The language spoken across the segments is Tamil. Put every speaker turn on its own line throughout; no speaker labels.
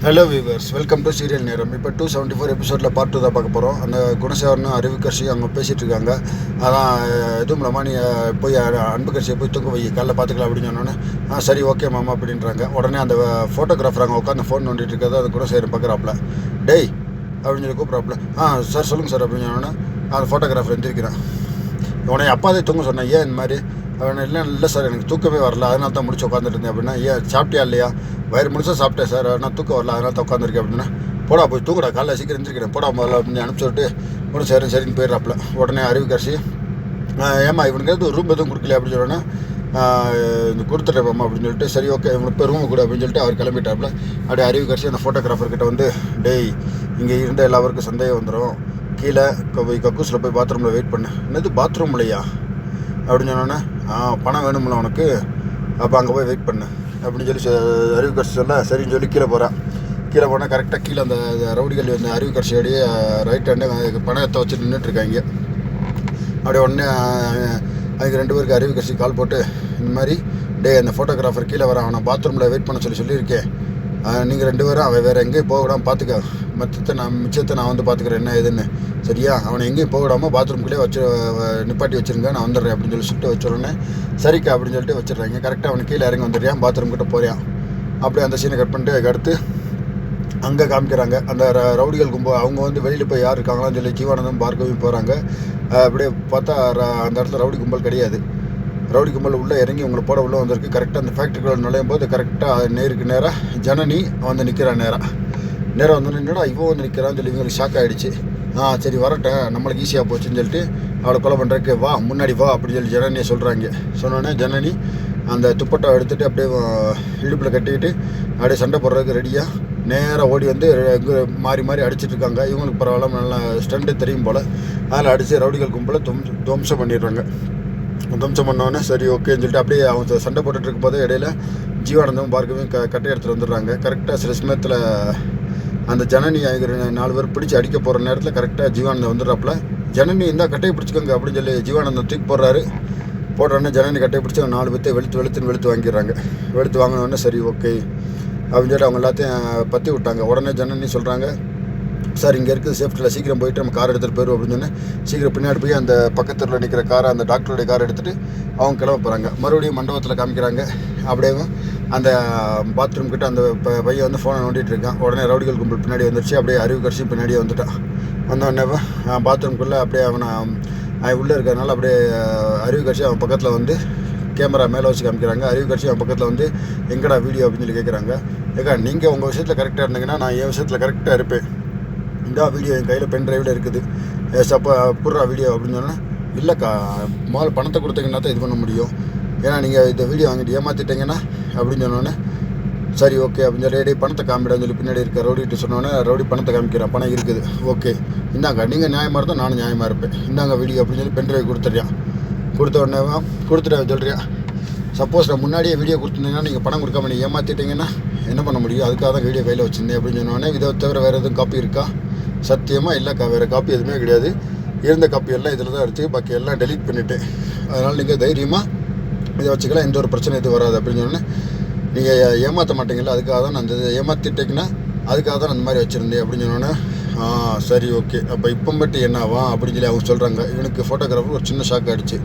Hello viewers, welcome to serial நேரம். இப்போ 274 எபிசோடில் பார்ட் 2 தான் பார்க்க போகிறோம். அந்த குணசேகரனும் அறிவுக்கட்சியும் அவங்க பேசிகிட்டு இருக்காங்க. அதான் எதுவும் இல்லாமல் நீ போய் அன்புக்கட்சியை போய் தூக்க வை, காலைல பார்த்துக்கலாம் அப்படின்னு சொன்னோன்னே சரி ஓகே மாமா அப்படின்றாங்க. உடனே அந்த ஃபோட்டோகிராஃபர் அங்கே உட்காந்து ஃபோன் நோண்டிட்டு இருக்கிறத அந்த குணசேகரன் பார்க்குறாப்புல. டேய் அப்படின்னு சொல்லி கூப்பிட்றாப்புல. சார் சொல்லுங்கள் சார் அப்படின்னு சொன்னோன்னே அந்த ஃபோட்டோகிராஃபர் எழுந்திருக்கிறான். உடனே அப்பாதே தூங்க சொன்னேன், ஏன் இந்த மாதிரி அவன் இல்லை சார் எனக்கு தூக்கமே வரல, அதனால தான் முடிச்சு உட்காந்துட்டு இருந்தேன் அப்படின்னா. ஏன் சாப்பிட்டியா இல்லையா? வயிறு முடிச்சா சாப்பிட்டேன் சார், ஆனால் தூக்கம் வரல, அதனால தான் உட்காந்துருக்கேன் அப்படின்னா. போடா போய் தூக்கடா, காலைல சீக்கிரம் எழுந்திருக்கிறேன் போடா முதல்ல அப்படின்னு அனுப்பிச்சுட்டு ஒன்றும் சரின்னு போயிடுறாப்புல. உடனே அறிவுக்கரசி ஏமா இவனுக்கு எதுவும் ரூம் எதுவும் கொடுக்கல அப்படின்னு சொன்னோன்னா இந்த கொடுத்துட்டேன் அப்படின்னு சொல்லிட்டு சரி ஓகே இவனுக்கு போய் ரூம் கொடு அப்படின்னு சொல்லிட்டு அவர் கிளம்பிட்டாப்புல. அப்படியே அறிவுக்கரசி அந்த ஃபோட்டோகிராஃபர்கிட்ட வந்து டேய் இங்கே இருந்த எல்லாருக்கும் சந்தேகம் வந்துடும், கீழே கக்கூஸில் போய் பாத்ரூமில் வெயிட் பண்ணு. என்னது பாத்ரூம் இல்லையா அப்படின்னு சொன்னோன்னே பணம் வேணும்ல உனக்கு, அப்போ அங்கே போய் வெயிட் பண்ணு அப்படின்னு சொல்லி அறிவுக்கரசி சொல்ல சரின்னு சொல்லி கீழே போகிறான். கீழே போனால் கரெக்டாக கீழே அந்த ரவுடிகள் வந்து அறிவுக்கரசியோடைய ரைட் ஹேண்டு பணத்தை வச்சு நின்றுட்டுருக்காங்க. அப்படியே உடனே அதுக்கு 2 பேருக்கு அறிவுக்கரசி கால் போட்டு இந்த மாதிரி அந்த ஃபோட்டோகிராஃபர் கீழே வரான், அவனை பாத்ரூமில் வெயிட் பண்ண சொல்லியிருக்கேன், நீங்கள் 2 பேரும் அவன் வேறு எங்கேயும் போகக்கூடாமல் பார்த்துக்க, மிச்சத்தை நான் வந்து பார்த்துக்கிறேன் என்ன ஏதுன்னு, சரியா? அவனை எங்கேயும் போகக்கூடாமல் பாத்ரூம்குள்ளே வச்சு நிப்பாட்டி வச்சுருங்க, நான் வந்துடுறேன் அப்படின்னு சொல்லி சொல்லிட்டு வச்சுருன்னே சரிக்கா அப்படின்னு சொல்லிட்டு வச்சிடுறாங்க. கரெக்டாக அவனை கீழே இறங்கி வந்துடுறான், பாத்ரூம் கிட்ட போகிறான். அப்படியே அந்த சீனை கட் பண்ணிட்டு அடுத்து அங்கே காமிக்கிறாங்க. அந்த ரவுடிகள் கும்பல் அவங்க வந்து வெளியில் போய் யார் இருக்காங்களான்னு சொல்லி ஜீவானந்தம் பார்க்கவும் போகிறாங்க. அப்படியே பார்த்தா அந்த இடத்துல ரவுடி கும்பல் கிடையாது. ரவுடி கும்பல் உள்ளே இறங்கி உங்களை போட உள்ளே வந்திருக்கு. கரெக்டாக அந்த ஃபேக்ட்ரிக்குள்ள நுழையும் போது கரெக்டாக நேராக ஜனனி வந்து நிற்கிறான். நேராக வந்து நின்றா இவன் வந்து நிற்கிறான்னு சொல்லி இவங்களுக்கு ஷாக் ஆகிடுச்சு. சரி வரட்டேன், நம்மளுக்கு ஈஸியாக போச்சுன்னு சொல்லிட்டு அவளை கொலை பண்ணுறதுக்கு வா முன்னாடி வா அப்படின்னு சொல்லி ஜனனியை சொல்கிறாங்க. சொன்னோன்னே ஜனனி அந்த துப்பட்டா எடுத்துகிட்டு அப்படியே இடுப்பில் கட்டிக்கிட்டு அப்படியே சண்டை போடுறதுக்கு ரெடியாக நேராக ஓடி வந்து மாறி அடிச்சிட்ருக்காங்க. இவங்களுக்கு பரவாயில்ல நல்லா ஸ்டண்ட்டு தெரியும் போல், அதில் அடித்து ரவுடிகள் கும்பலை துவம்சம் பண்ணிடுறாங்க. துவம்சம் பண்ணோன்னே சரி ஓகேன்னு சொல்லிட்டு அப்படியே அவங்க சண்டை போட்டுட்டு இருக்கும் போதே இடையில ஜீவானந்தம் பார்க்கவும் கட்டை எடுத்துகிட்டு வந்துடுறாங்க. கரெக்டாக சில சமயத்தில் அந்த ஜனனி ஆகிற 4 பேர் பிடிச்சி அடிக்க போகிற நேரத்தில் கரெக்டாக ஜீவானந்தம் வந்துடுறாப்புல. ஜனனி இருந்தால் கட்டையை பிடிச்சிக்கோங்க அப்படின்னு சொல்லி ஜீவானந்தம் தூக்கி போடுறோன்னே ஜனனி கட்டையை பிடிச்சி 4 பேர்த்தை வெளுத்து வாங்கிடுறாங்க. வெளுத்து வாங்கினோடனே சரி ஓகே அப்படின்னு சொல்லி அவங்க எல்லாத்தையும் பற்றி விட்டாங்க. உடனே ஜனனி சொல்கிறாங்க, சார் இங்கே இருக்குது சேஃப்டியில், சீக்கிரம் போயிட்டு நம்ம கார் எடுத்துகிட்டு போயிடும் அப்படின்னு சொன்னேன். சீக்கிரம் பின்னாடி போய் அந்த பக்கத்தில் நிற்கிற காரை அந்த டாக்டருடைய காரை எடுத்துகிட்டு அவங்க கிளம்ப போகிறாங்க. மறுபடியும் மண்டபத்தில் காமிக்கிறாங்க. அப்படியே அந்த பாத்ரூம் கிட்ட அந்த பையன் வந்து ஃபோனை நோண்டிகிட்டு இருக்கான். உடனே ரவுடிகள் கும்பல் பின்னாடி வந்துருச்சு. அப்படியே அறிவுக்கரசியும் பின்னாடியே வந்துட்டான். வந்தோடனே பாத்ரூம்குள்ளே அப்படியே அவன் உள்ளே இருக்கிறதுனால அப்படியே அறிவுக்கரசி அவன் பக்கத்தில் வந்து கேமரா மேலே வச்சு காமிக்கிறாங்க. அறிவுக்கரசி அவன் பக்கத்தில் வந்து எங்கடா வீடியோ அப்படின்னு சொல்லி கேட்குறாங்க. ஏக்கா நீங்கள் உங்கள் விஷயத்தில் கரெக்டாக இருந்தீங்கன்னா நான் என் விஷயத்தில் கரெக்டாக இருப்பேன், இந்த வீடியோ என் கையில் பென் ட்ரைவில் இருக்குது, அப்போ புடுறா வீடியோ அப்படின்னு சொன்னால் இல்லைக்கா முதல்ல பணத்தை கொடுத்தீங்கன்னா தான் இது பண்ண முடியும், ஏன்னா நீங்கள் இந்த வீடியோ வாங்கிட்டு ஏமாற்றிட்டீங்கன்னா அப்படின்னு சொன்னோன்னே சரி ஓகே அப்படின்னு சொல்லி பணத்தை காமிடான்னு சொல்லி பின்னாடி இருக்க ரவுடிகிட்ட சொன்னோன்னே ரவுடி பணத்தை காமிக்கிறான். பணம் இருக்குது ஓகே இந்தாங்க, நீங்கள் நியாயமாக இருந்தால் நானும் நியாயமாக இருப்பேன், இந்தாங்க வீடியோ அப்படின்னு சொல்லி பென் ட்ரைவ் கொடுத்துட்றான். கொடுத்த உடனே கொடுத்துட்டேன் சொல்கிறேன். சப்போஸ் நான் முன்னாடியே வீடியோ கொடுத்துருந்தீங்கன்னா நீங்கள் பணம் கொடுக்காம நீங்கள் ஏமாற்றிட்டீங்கன்னா என்ன பண்ண முடியும், அதுக்காக தான் வீடியோ கையில் வச்சுருந்தேன் அப்படின்னு சொன்னோடனே இதை தவிர வேறு எதுவும் காப்பி இருக்கா? சத்தியமாக இல்லைக்கா, வேறு காப்பி எதுவுமே கிடையாது, இருந்த காப்பி எல்லாம் இதில் தான் எடுத்து பாக்கி எல்லாம் டெலீட் பண்ணிவிட்டேன், அதனால் நீங்கள் தைரியமாக இதை வச்சுக்கலாம், எந்த ஒரு பிரச்சனை எதுவும் வராது அப்படின்னு சொன்னோன்னே நீங்கள் ஏமாற்ற மாட்டீங்களா, அதுக்காக தான் நான் அந்த ஏமாற்றிட்டீங்கன்னா அதுக்காக தான் அந்த மாதிரி வச்சுருந்தேன் அப்படின்னு சொன்னோன்னே சரி ஓகே அப்போ இப்போ மட்டும் என்னவா அப்படின்னு சொல்லி அவங்க சொல்கிறாங்க. இவனுக்கு ஃபோட்டோகிராஃபர் ஒரு சின்ன ஷாக் ஆகிடுச்சு.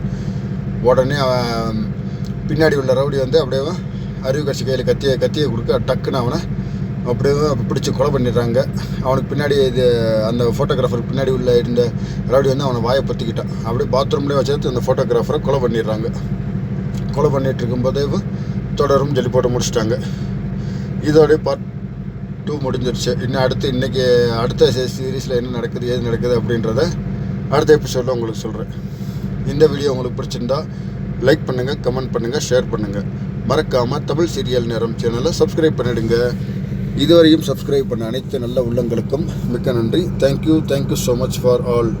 உடனே அவன் பின்னாடி உள்ள ரவுடி வந்து அப்படியே அறிவுக்கரசி கையில் கத்தியை கொடுக்க டக்குன்னு அவனை அப்படியே பிடிச்சி கொலை பண்ணிடுறாங்க. அவனுக்கு பின்னாடி அந்த ஃபோட்டோகிராஃபருக்கு பின்னாடி உள்ள இருந்த ரவுடி வந்து அவனை வாயை பற்றிக்கிட்டான். அப்படியே பாத்ரூம்லேயே வச்சு அந்த ஃபோட்டோகிராஃபரை கொலை பண்ணிடுறாங்க. கொலை பண்ணிகிட்டு இருக்கும்போதே தொடரும் சொல்லி போட்டு முடிச்சிட்டாங்க. இதோடைய பார்ட் 2 முடிஞ்சிருச்சு. இன்னும் இன்றைக்கி அடுத்த சீரீஸில் என்ன நடக்குது ஏது நடக்குது அப்படின்றத அடுத்த எபிசோடில் உங்களுக்கு சொல்கிறேன். இந்த வீடியோ உங்களுக்கு பிடிச்சிருந்தா லைக் பண்ணுங்கள், கமெண்ட் பண்ணுங்கள், ஷேர் பண்ணுங்கள். மறக்காமல் தமிழ் சீரியல் நேரம் சேனலை சப்ஸ்கிரைப் பண்ணிவிடுங்க. இதுவரையும் சப்ஸ்கிரைப் பண்ண அனைத்து நல்ல உள்ளங்களுக்கும் மிக்க நன்றி. Thank you so much for all.